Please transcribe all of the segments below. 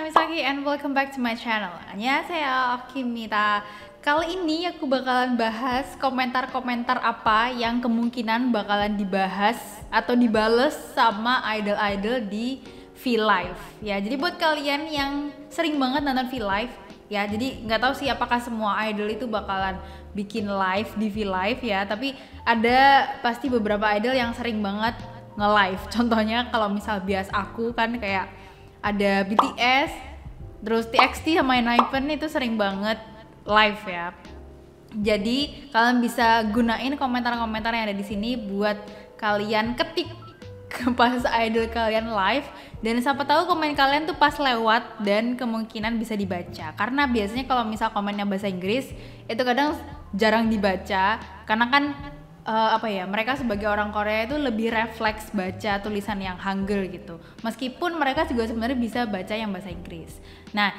saya Misaki and welcome back to my channel. Annyeonghaseyo, Okimita. Kali ini aku bakalan bahas komentar-komentar apa yang kemungkinan bakalan dibahas atau dibales sama idol-idol di V-Live. Ya, jadi buat kalian yang sering banget nonton V-Live, ya, jadi nggak tahu sih apakah semua idol itu bakalan bikin live di V-Live ya, tapi ada pasti beberapa idol yang sering banget nge-live. Contohnya kalau misal bias aku kan kayak ada BTS, terus TXT sama ENHYPEN itu sering banget live ya. Jadi kalian bisa gunain komentar-komentar yang ada di sini buat kalian ketik pas idol kalian live, dan siapa tahu komen kalian tuh pas lewat dan kemungkinan bisa dibaca. Karena biasanya kalau misal komennya bahasa Inggris itu kadang jarang dibaca karena kan mereka sebagai orang Korea itu lebih refleks baca tulisan yang Hangul gitu, meskipun mereka juga sebenarnya bisa baca yang bahasa Inggris. Nah,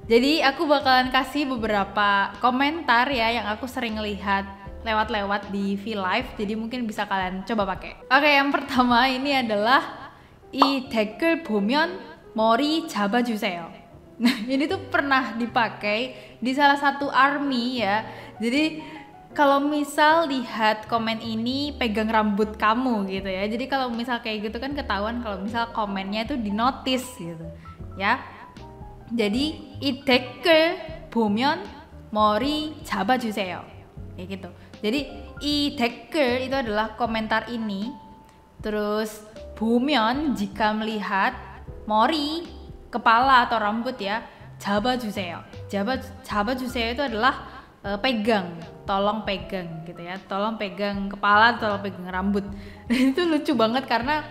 jadi aku bakalan kasih beberapa komentar ya yang aku sering lihat lewat-lewat di V-Live, jadi mungkin bisa kalian coba pakai. Oke, yang pertama ini adalah 이 댓글 보면 머리 잡아주세요. Nah, ini tuh pernah dipakai di salah satu army ya. Jadi kalau misal lihat komen ini pegang rambut kamu gitu ya. Jadi kalau misal kayak gitu kan ketahuan kalau misal komennya itu di notice gitu ya. Jadi 이 댓글 보면 머리 잡아주세요. Kayak gitu. Jadi 이 댓글 itu adalah komentar ini. Terus 보면 jika melihat, 머리 kepala atau rambut ya, 잡아주세요. 잡아주세요 itu adalah pegang, tolong pegang gitu ya, tolong pegang kepala, tolong pegang rambut. Dan itu lucu banget karena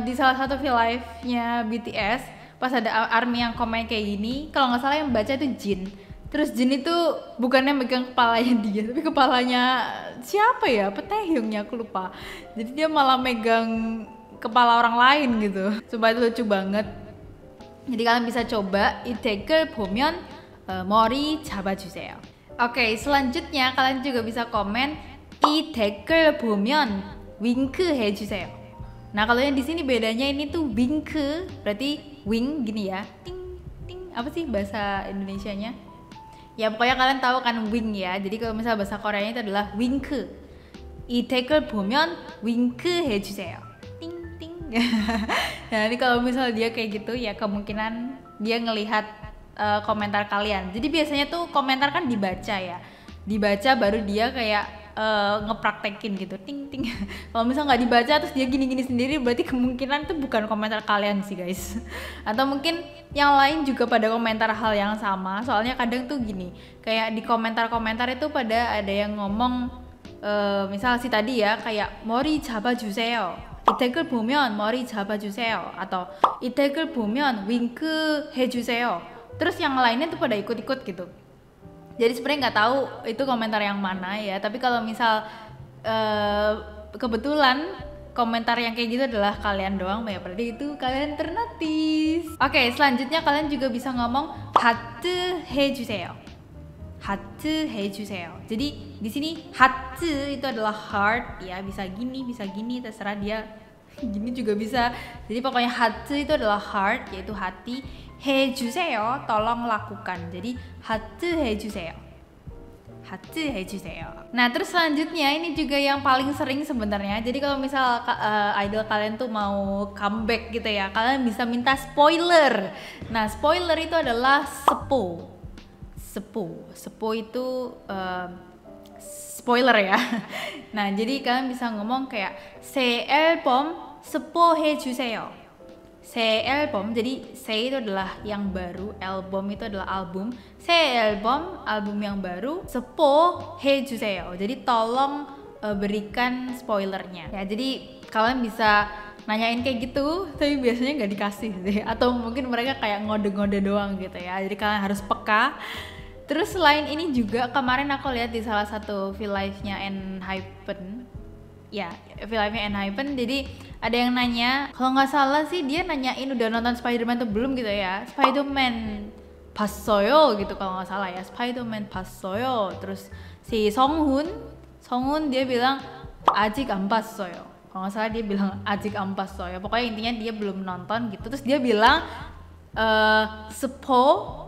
di salah satu V-Live-nya BTS pas ada ARMY yang komen kayak gini, kalau nggak salah yang baca itu Jin. Terus Jin itu bukannya megang kepalanya dia, tapi kepalanya siapa ya, Taehyungnya aku lupa. Jadi dia malah megang kepala orang lain gitu. Coba itu lucu banget. Jadi kalian bisa coba 이 댓글 보면 머리 잡아주세요. Oke, selanjutnya kalian juga bisa komen 이 댓글 보면 윙크 해주세요. Nah, kalau yang di sini bedanya ini tuh 윙크 berarti wing gini ya. Ting ting, apa sih bahasa Indonesianya? Ya pokoknya kalian tahu kan wing ya. Jadi kalau misalnya bahasa Koreanya itu adalah 윙크. 이 댓글 보면 윙크 해주세요. Ting ting. Nah, ini kalau misalnya dia kayak gitu ya kemungkinan dia ngelihat komentar kalian. Jadi biasanya tuh komentar kan dibaca ya, dibaca baru dia kayak ngepraktekin gitu, ting ting. Kalau misalnya nggak dibaca terus dia gini-gini sendiri, berarti kemungkinan tuh bukan komentar kalian sih guys. Atau mungkin yang lain juga pada komentar hal yang sama. Soalnya kadang tuh gini, kayak di komentar-komentar itu pada ada yang ngomong misal si tadi ya kayak 머리 잡아주세요. 이 댓글 보면 머리 잡아주세요. atau 이 댓글 보면 윙크 해주세요. Terus yang lainnya tuh pada ikut-ikut gitu. Jadi sebenarnya nggak tahu itu komentar yang mana ya. Tapi kalau misal kebetulan komentar yang kayak gitu adalah kalian doang, ya berarti itu kalian ternotis. Oke, selanjutnya kalian juga bisa ngomong 하트 해주세요. 하트 해주세요. Jadi di sini 하트 itu adalah heart ya, bisa gini terserah dia. Gini juga bisa. Jadi pokoknya 하트 itu adalah heart, yaitu hati. 해주세요, tolong lakukan. Jadi 하트 해주세요. 하트 해주세요. Nah, terus selanjutnya ini juga yang paling sering sebenarnya. Jadi kalau misal idol kalian tuh mau comeback gitu ya, kalian bisa minta spoiler. Nah, spoiler itu adalah sepo. Sepo itu spoiler ya. Nah, jadi kalian bisa ngomong kayak 새 앨범 스포해 주세요. 새 앨범, jadi 새 itu adalah yang baru, album itu adalah album. 새 앨범, album yang baru. 스포해 주세요. Jadi tolong berikan spoilernya. Ya, jadi kalian bisa nanyain kayak gitu, tapi biasanya nggak dikasih sih. Atau mungkin mereka kayak ngode-ngode doang gitu ya. Jadi kalian harus peka. Terus selain ini juga kemarin aku lihat di salah satu V-Live-nya ENHYPEN. Ya, V-Live-nya ENHYPEN. Jadi ada yang nanya, kalau nggak salah sih dia nanyain udah nonton Spider-Man atau belum gitu ya. Spider-Man 봤어요 gitu kalau nggak salah ya. Spider-Man 봤어요. Terus si Songhun dia bilang 아직 안 봤어요. Kalau nggak salah dia bilang 아직 안 봤어요. Pokoknya intinya dia belum nonton gitu. Terus dia bilang Spo,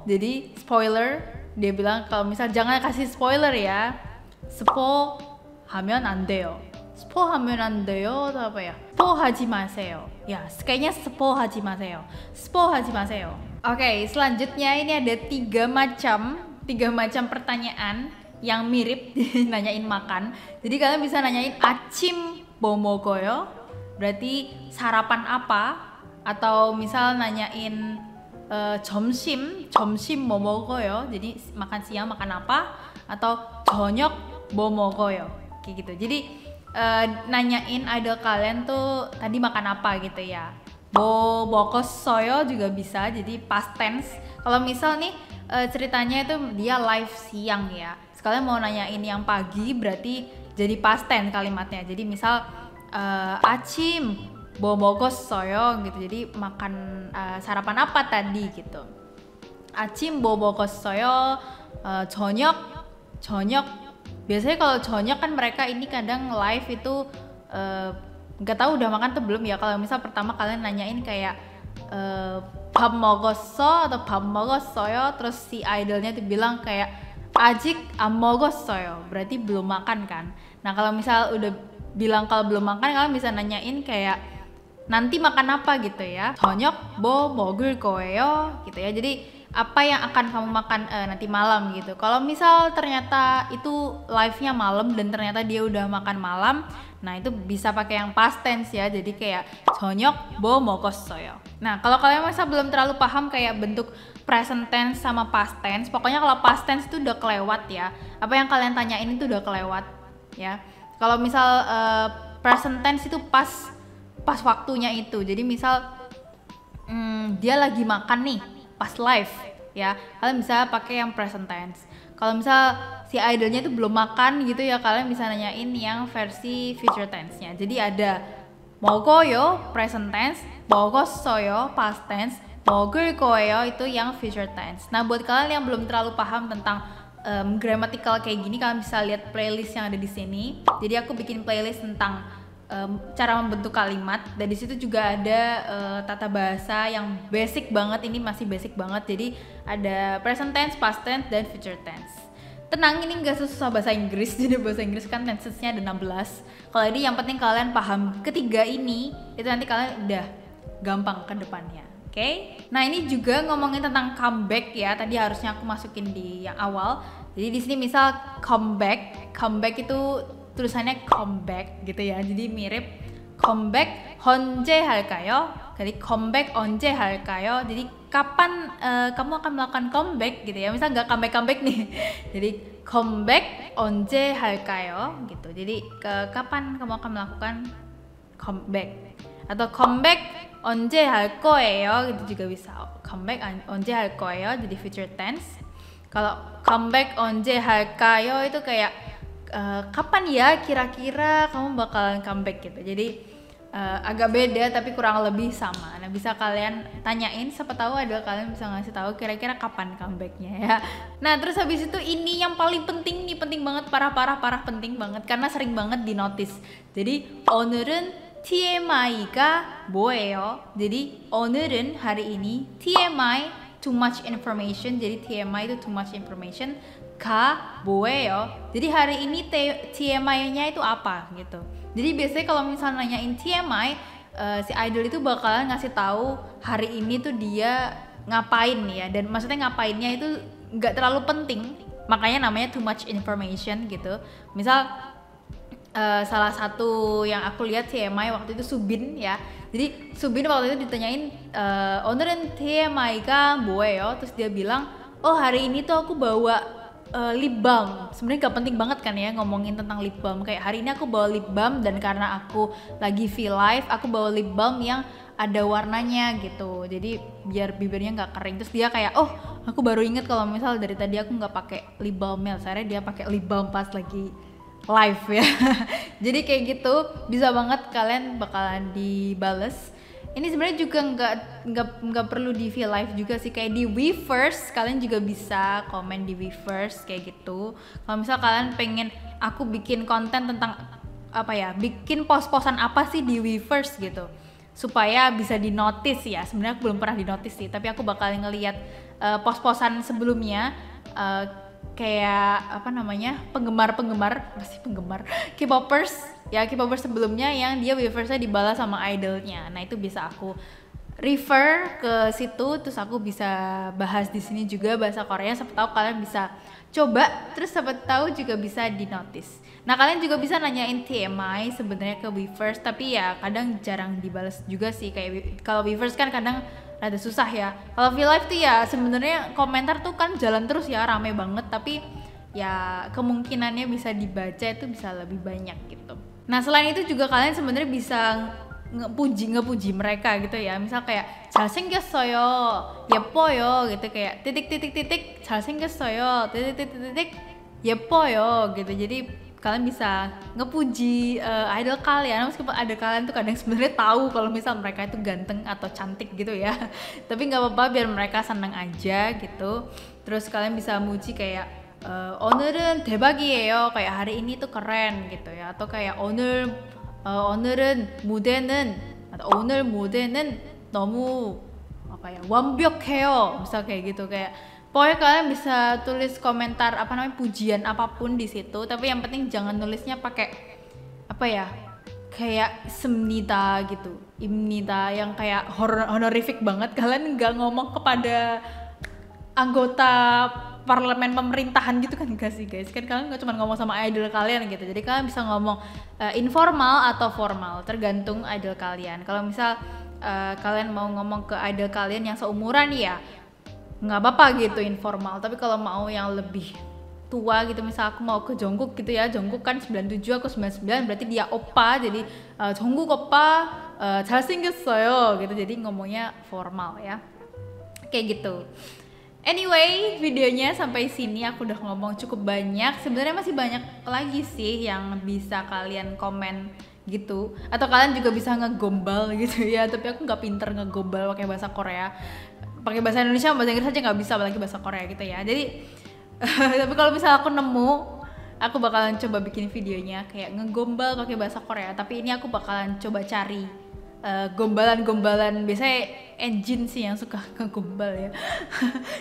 jadi spoiler. Dia bilang kalau misal jangan kasih spoiler ya. Spo 하면 안 돼요. 스포 하면 안 돼요. atau apa ya? 스포 하지 마세요. Ya, kayaknya 스포 하지 마세요. 스포 하지 마세요. Oke, selanjutnya ini ada tiga macam pertanyaan yang mirip nanyain makan. Jadi kalian bisa nanyain 아침 뭐 먹어요? Berarti sarapan apa? Atau misal nanyain 점심 뭐 먹어요? Jadi makan siang makan apa? Atau 저녁 뭐 먹어요? Kayak gitu. Jadi nanyain idol kalian tuh tadi makan apa gitu ya. 뭐 먹었어요 juga bisa, jadi past tense. Kalau misal nih ceritanya itu dia live siang ya, sekalian mau nanyain yang pagi berarti jadi past tense kalimatnya. Jadi misal 아침 뭐 먹었어요 gitu, jadi makan sarapan apa tadi gitu. 아침 뭐 먹었어요. 저녁 biasanya kalau 저녁 kan mereka ini kadang live itu nggak tahu udah makan tuh belum ya. Kalau misal pertama kalian nanyain kayak 밥 먹었어 atau 밥 먹었어요, terus si idolnya tuh bilang kayak 아직 안 먹었어요, berarti belum makan kan. Nah kalau misal udah bilang kalau belum makan, kalian bisa nanyain kayak nanti makan apa gitu ya. 저녁 뭐 먹을 거예요 gitu ya. Jadi apa yang akan kamu makan nanti malam gitu. Kalau misal ternyata itu live-nya malam dan ternyata dia udah makan malam, nah itu bisa pakai yang past tense ya. Jadi kayak 저녁 뭐 먹었어요. Nah kalau kalian masa belum terlalu paham kayak bentuk present tense sama past tense, pokoknya kalau past tense itu udah kelewat ya. Apa yang kalian tanyain itu udah kelewat ya. Kalau misal present tense itu pas waktunya itu. Jadi misal dia lagi makan nih pas live ya, kalian bisa pakai yang present tense. Kalau misal si idolnya itu belum makan gitu ya, kalian bisa nanyain yang versi future tense-nya. Jadi ada 먹어요 present tense, 먹었어요 past tense, 먹을 거예요 itu yang future tense. Nah buat kalian yang belum terlalu paham tentang grammatical kayak gini, kalian bisa lihat playlist yang ada di sini. Jadi aku bikin playlist tentang cara membentuk kalimat, dan di situ juga ada tata bahasa yang basic banget. Ini masih basic banget, jadi ada present tense, past tense, dan future tense. Tenang, ini nggak susah bahasa Inggris. Jadi bahasa Inggris kan tensesnya ada 16. Kalau ini yang penting kalian paham ketiga ini, itu nanti kalian udah gampang ke depannya. Oke? Nah ini juga ngomongin tentang comeback ya. Tadi harusnya aku masukin di yang awal. Jadi di sini misal comeback itu tulisannya comeback gitu ya, jadi mirip comeback 언제 할까요? Jadi comeback 언제 할까요? Jadi kapan kamu akan melakukan comeback gitu ya, misal nggak comeback nih jadi comeback 언제 할까요 gitu. Jadi kapan kamu akan melakukan comeback, atau comeback 언제 할 거예요 gitu juga bisa. Comeback 언제 할 거예요 jadi future tense. Kalau comeback 언제 할까요 itu kayak kapan ya kira-kira kamu bakalan comeback gitu. Jadi agak beda tapi kurang lebih sama. Nah bisa kalian tanyain, siapa tahu ada kalian bisa ngasih tahu kira-kira kapan comebacknya ya. Nah terus habis itu ini yang paling penting nih, penting banget, parah penting banget karena sering banget di notice. Jadi 오늘은 TMI가 뭐예요? Jadi 오늘은 hari ini, TMI too much information, jadi TMI itu too much information. Ka 뭐예요? Jadi hari ini TMI-nya itu apa gitu. Jadi biasanya kalau misalnya nanyain TMI, si idol itu bakalan ngasih tahu hari ini tuh dia ngapain ya, dan maksudnya ngapainnya itu nggak terlalu penting, makanya namanya too much information gitu. Misal salah satu yang aku lihat TMI waktu itu Subin ya. Jadi Subin waktu itu ditanyain 오늘은 TMI가 뭐예요? Terus dia bilang, oh hari ini tuh aku bawa lip balm. Sebenarnya gak penting banget kan ya ngomongin tentang lip balm. Kayak hari ini aku bawa lip balm dan karena aku lagi V-Live, aku bawa lip balm yang ada warnanya gitu. Jadi biar bibirnya nggak kering. Terus dia kayak, oh aku baru inget kalau misal dari tadi aku nggak pakai lip balmnya. Akhirnya dia pakai lip balm pas lagi live ya. Jadi kayak gitu bisa banget kalian bakalan dibales. Ini sebenarnya juga nggak perlu di V-Live juga sih, kayak di Weverse kalian juga bisa komen di Weverse kayak gitu. Kalau misal kalian pengen aku bikin konten tentang apa ya, bikin post-postan apa sih di Weverse gitu, supaya bisa dinotis ya. Sebenarnya aku belum pernah dinotis sih, tapi aku bakal ngelihat pos-posan sebelumnya, kayak apa namanya, K-popers ya, K-popers sebelumnya yang dia Weverse-nya dibalas sama idolnya. Nah itu bisa aku refer ke situ, terus aku bisa bahas di sini juga bahasa Korea. Siapa tahu kalian bisa coba, terus siapa tahu juga bisa dinotis. Nah kalian juga bisa nanyain TMI sebenarnya ke Weverse, tapi ya kadang jarang dibalas juga sih. Kayak kalau Weverse kan kadang rada susah ya. Kalau V-Live tuh ya sebenarnya komentar tuh kan jalan terus ya, rame banget, tapi ya kemungkinannya bisa dibaca itu bisa lebih banyak gitu. Nah selain itu juga kalian sebenarnya bisa ngepuji mereka gitu ya. Misal kayak 잘생겼어요, 예뻐요 gitu, kayak titik 잘생겼어요, titik 예뻐요 gitu. Jadi kalian bisa ngepuji idol kalian, meskipun idol kalian tuh kadang sebenarnya tahu kalau misal mereka itu ganteng atau cantik gitu ya. Tapi nggak apa-apa, biar mereka seneng aja gitu. Terus kalian bisa muji kayak 오늘은 대박이에요, kayak hari ini tuh keren gitu ya. Atau kayak 오늘은 무대는, atau 오늘 무대는 너무 apa ya, 완벽해요, misal kayak gitu. Kayak pokoknya kalian bisa tulis komentar apa namanya, pujian apapun di situ, tapi yang penting jangan nulisnya pakai apa ya, kayak semnida gitu, imnida yang kayak honorific banget. Kalian nggak ngomong kepada anggota parlemen pemerintahan gitu kan, enggak sih guys, kan kalian nggak cuma ngomong sama idol kalian gitu. Jadi kalian bisa ngomong informal atau formal, tergantung idol kalian. Kalau misal kalian mau ngomong ke idol kalian yang seumuran ya nggak apa-apa gitu, informal. Tapi kalau mau yang lebih tua gitu, misal aku mau ke Jungkook gitu ya, Jungkook kan 97, aku 99, berarti dia oppa, jadi Jungkook oppa 잘생겼어요 gitu, jadi ngomongnya formal ya, kayak gitu. Anyway, videonya sampai sini aku udah ngomong cukup banyak. Sebenarnya masih banyak lagi sih yang bisa kalian komen gitu, atau kalian juga bisa ngegombal gitu ya, tapi aku nggak pinter ngegombal pakai bahasa Korea. Pakai bahasa Indonesia, bahasa Inggris aja nggak bisa, apalagi bahasa Korea gitu ya. Jadi tapi kalau misalnya aku nemu, aku bakalan coba bikin videonya kayak ngegombal pakai bahasa Korea. Tapi ini aku bakalan coba cari gombalan-gombalan, biasanya engine sih yang suka ngegombal ya.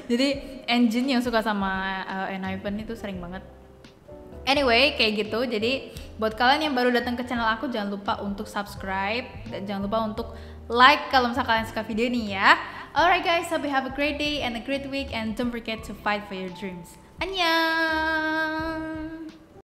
Jadi engine yang suka sama ENHYPEN itu sering banget. Anyway, kayak gitu. Jadi buat kalian yang baru datang ke channel aku, jangan lupa untuk subscribe dan jangan lupa untuk like kalau misalnya kalian suka video ini ya. Alright guys, hope you have a great day and a great week, and don't forget to fight for your dreams. Annyeong!